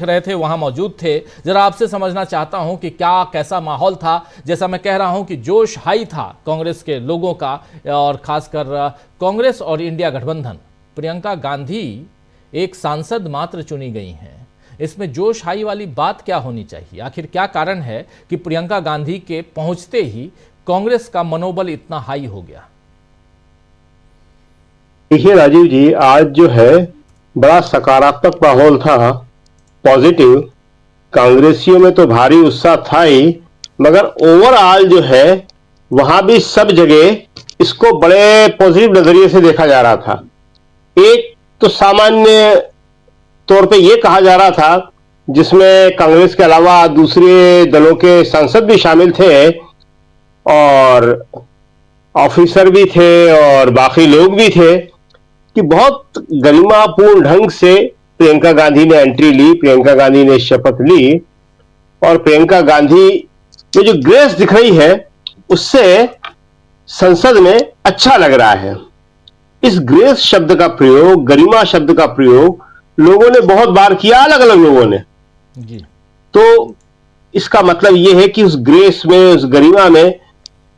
रहे थे, वहां मौजूद थे। जरा आपसे समझना चाहता हूं कि क्या कैसा माहौल था। जैसा मैं कह रहा हूं कि जोश हाई था कांग्रेस के लोगों का, और खासकर कांग्रेस और इंडिया गठबंधन। प्रियंका गांधी एक सांसद मात्र चुनी गई हैं, इसमें जोश हाई वाली बात क्या होनी चाहिए? आखिर क्या कारण है कि प्रियंका गांधी के पहुंचते ही कांग्रेस का मनोबल इतना हाई हो गया? देखिए राजीव जी, आज जो है बड़ा सकारात्मक माहौल था, पॉजिटिव। कांग्रेसियों में तो भारी उत्साह था ही, मगर ओवरऑल जो है वहां भी सब जगह इसको बड़े पॉजिटिव नजरिए से देखा जा रहा था। एक तो सामान्य तौर पे ये कहा जा रहा था, जिसमें कांग्रेस के अलावा दूसरे दलों के सांसद भी शामिल थे और ऑफिसर भी थे और बाकी लोग भी थे, कि बहुत गरिमापूर्ण ढंग से प्रियंका गांधी ने एंट्री ली, प्रियंका गांधी ने शपथ ली, और प्रियंका गांधी में जो ग्रेस दिख रही है उससे संसद में अच्छा लग रहा है। इस ग्रेस शब्द का प्रयोग, गरिमा शब्द का प्रयोग लोगों ने बहुत बार किया, अलग अलग लोगों ने जी। तो इसका मतलब यह है कि उस ग्रेस में, उस गरिमा में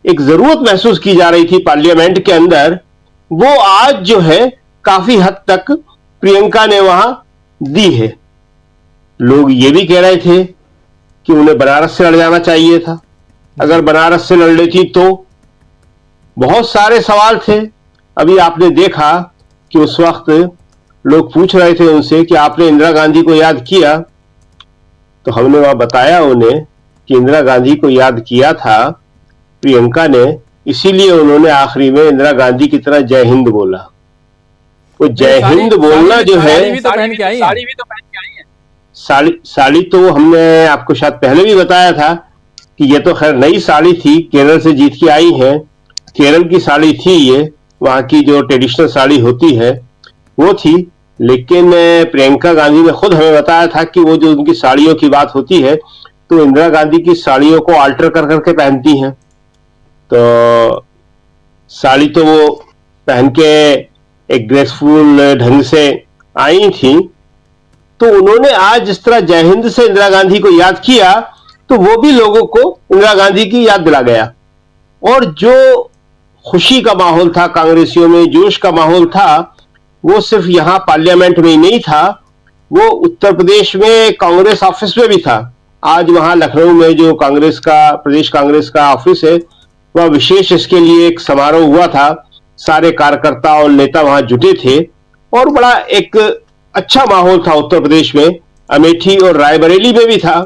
एक जरूरत महसूस की जा रही थी पार्लियामेंट के अंदर, वो आज जो है काफी हद तक प्रियंका ने वहां दी है। लोग ये भी कह रहे थे कि उन्हें बनारस से लड़ जाना चाहिए था, अगर बनारस से लड़ लेती तो। बहुत सारे सवाल थे। अभी आपने देखा कि उस वक्त लोग पूछ रहे थे उनसे कि आपने इंदिरा गांधी को याद किया, तो हमने वहां बताया उन्हें कि इंदिरा गांधी को याद किया था प्रियंका ने, इसीलिए उन्होंने आखिरी में इंदिरा गांधी की तरह जय हिंद बोला। वो जय हिंद बोलना जो है, साड़ी भी तो पहन के आई है। साड़ी तो हमने आपको शायद पहले भी बताया था कि ये तो खैर नई साड़ी थी, केरल से जीत के आई है, केरल की साड़ी थी ये, वहां की जो ट्रेडिशनल साड़ी होती है वो थी। लेकिन प्रियंका गांधी ने खुद हमें बताया था कि वो जो उनकी साड़ियों की बात होती है तो इंदिरा गांधी की साड़ियों को आल्टर कर करके पहनती हैं। तो साड़ी तो वो पहन के एक ग्रेसफुल ढंग से आई थी। तो उन्होंने आज जिस तरह जय हिंद से इंदिरा गांधी को याद किया, तो वो भी लोगों को इंदिरा गांधी की याद दिला गया। और जो खुशी का माहौल था कांग्रेसियों में, जोश का माहौल था, वो सिर्फ यहां पार्लियामेंट में ही नहीं था, वो उत्तर प्रदेश में कांग्रेस ऑफिस में भी था। आज वहां लखनऊ में जो कांग्रेस का, प्रदेश कांग्रेस का ऑफिस है, वह विशेष इसके लिए एक समारोह हुआ था। सारे कार्यकर्ता और नेता वहां जुटे थे और बड़ा एक अच्छा माहौल था उत्तर प्रदेश में। अमेठी और रायबरेली में भी था।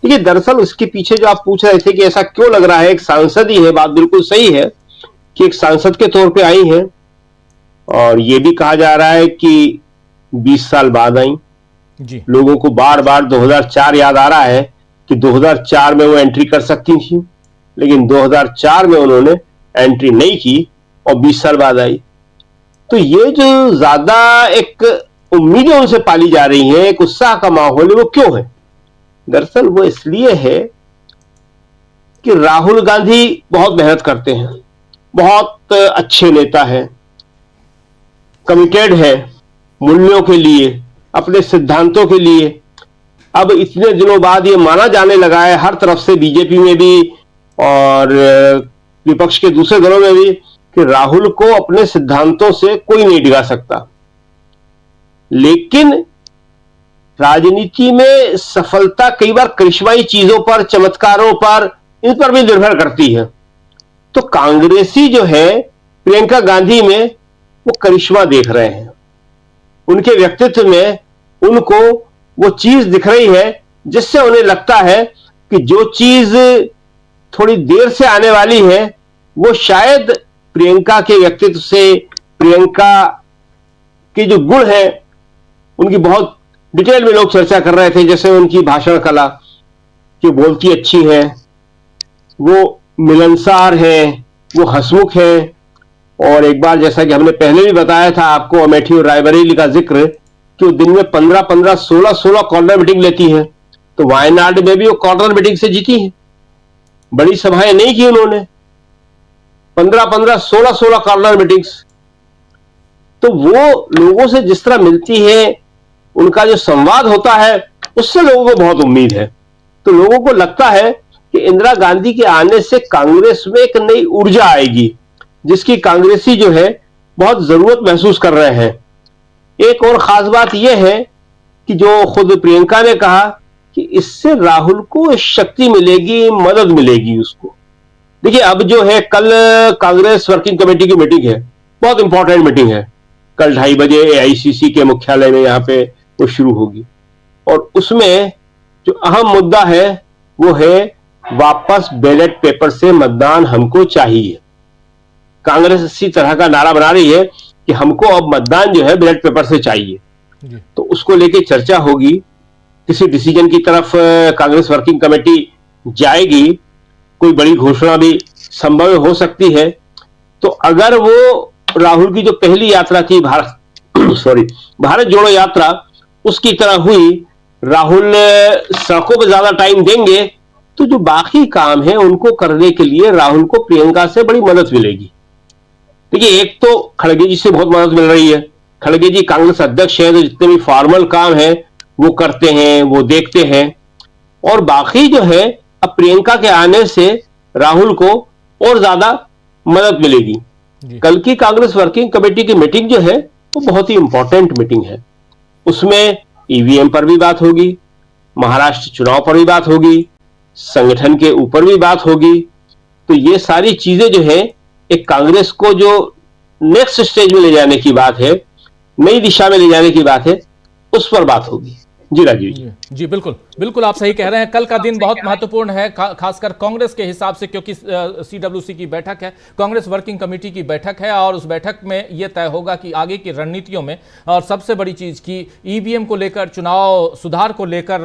देखिए, दरअसल उसके पीछे जो आप पूछ रहे थे कि ऐसा क्यों लग रहा है, एक सांसद ही है, बात बिल्कुल सही है कि एक सांसद के तौर पे आई है, और ये भी कहा जा रहा है कि 20 साल बाद आई जी। लोगों को बार बार 2004 याद आ रहा है कि 2004 में वो एंट्री कर सकती थी, लेकिन 2004 में उन्होंने एंट्री नहीं की और 20 साल बाद आई। तो ये जो ज्यादा एक उम्मीदें उनसे पाली जा रही हैं, एक उत्साह का माहौल है, वो क्यों है? दरअसल वो इसलिए है कि राहुल गांधी बहुत मेहनत करते हैं, बहुत अच्छे नेता हैं, कमिटेड है मूल्यों के लिए, अपने सिद्धांतों के लिए। अब इतने दिनों बाद ये माना जाने लगा है हर तरफ से, बीजेपी में भी और विपक्ष के दूसरे दलों में भी, कि राहुल को अपने सिद्धांतों से कोई नहीं डिगा सकता। लेकिन राजनीति में सफलता कई बार करिश्माई चीजों पर, चमत्कारों पर, इन पर भी निर्भर करती है। तो कांग्रेसी जो है प्रियंका गांधी में वो करिश्मा देख रहे हैं, उनके व्यक्तित्व में उनको वो चीज दिख रही है जिससे उन्हें लगता है कि जो चीज थोड़ी देर से आने वाली है वो शायद प्रियंका के व्यक्तित्व से, प्रियंका के जो गुण है उनकी बहुत डिटेल में लोग चर्चा कर रहे थे। जैसे उनकी भाषण कला, कि बोलती अच्छी है, वो मिलनसार है, वो हंसमुख है, और एक बार जैसा कि हमने पहले भी बताया था आपको अमेठी और रायबरेली का जिक्र, कि वो दिन में 15-15, 16-16 कॉर्नर मीटिंग लेती है। तो वायनाड में भी वो कॉर्नर मीटिंग से जीती है, बड़ी सभाएं नहीं की उन्होंने, 15-15, 16-16 कॉर्नर मीटिंग्स। तो वो लोगों से जिस तरह मिलती है, उनका जो संवाद होता है, उससे लोगों को बहुत उम्मीद है। तो लोगों को लगता है कि इंदिरा गांधी के आने से कांग्रेस में एक नई ऊर्जा आएगी, जिसकी कांग्रेसी जो है बहुत जरूरत महसूस कर रहे हैं। एक और खास बात यह है कि जो खुद प्रियंका ने कहा कि इससे राहुल को शक्ति मिलेगी, मदद मिलेगी उसको। देखिए, अब जो है कल कांग्रेस वर्किंग कमेटी की मीटिंग है, बहुत इंपॉर्टेंट मीटिंग है। कल 2:30 बजे एआईसीसी के मुख्यालय में यहाँ पे वो शुरू होगी और उसमें जो अहम मुद्दा है वो है वापस बैलेट पेपर से मतदान हमको चाहिए। कांग्रेस इसी तरह का नारा बना रही है कि हमको अब मतदान जो है बैलेट पेपर से चाहिए। तो उसको लेके चर्चा होगी, किसी डिसीजन की तरफ कांग्रेस वर्किंग कमेटी जाएगी, कोई बड़ी घोषणा भी संभव हो सकती है। तो अगर वो राहुल की जो पहली यात्रा थी भारत जोड़ो यात्रा, उसकी तरह हुई, राहुल सड़कों पर ज्यादा टाइम देंगे तो जो बाकी काम है उनको करने के लिए राहुल को प्रियंका से बड़ी मदद मिलेगी। देखिए, एक तो खड़गे जी से बहुत मदद मिल रही है। खड़गे जी कांग्रेस अध्यक्ष है, तो जितने भी फॉर्मल काम है वो करते हैं, वो देखते हैं। और बाकी जो है, अब प्रियंका के आने से राहुल को और ज्यादा मदद मिलेगी। कल की कांग्रेस वर्किंग कमेटी की मीटिंग जो है वो बहुत ही इंपॉर्टेंट मीटिंग है। उसमें ईवीएम पर भी बात होगी, महाराष्ट्र चुनाव पर भी बात होगी, संगठन के ऊपर भी बात होगी। तो ये सारी चीजें जो है एक कांग्रेस को जो नेक्स्ट स्टेज में ले जाने की बात है, नई दिशा में ले जाने की बात है, उस पर बात होगी। जी राजीव जी बिल्कुल बिल्कुल, आप सही कह रहे हैं। कल का दिन बहुत महत्वपूर्ण है, खासकर कांग्रेस के हिसाब से, क्योंकि सीडब्ल्यूसी की बैठक है, कांग्रेस वर्किंग कमेटी की बैठक है और उस बैठक में यह तय होगा कि आगे की रणनीतियों में, और सबसे बड़ी चीज की ईवीएम को लेकर, चुनाव सुधार को लेकर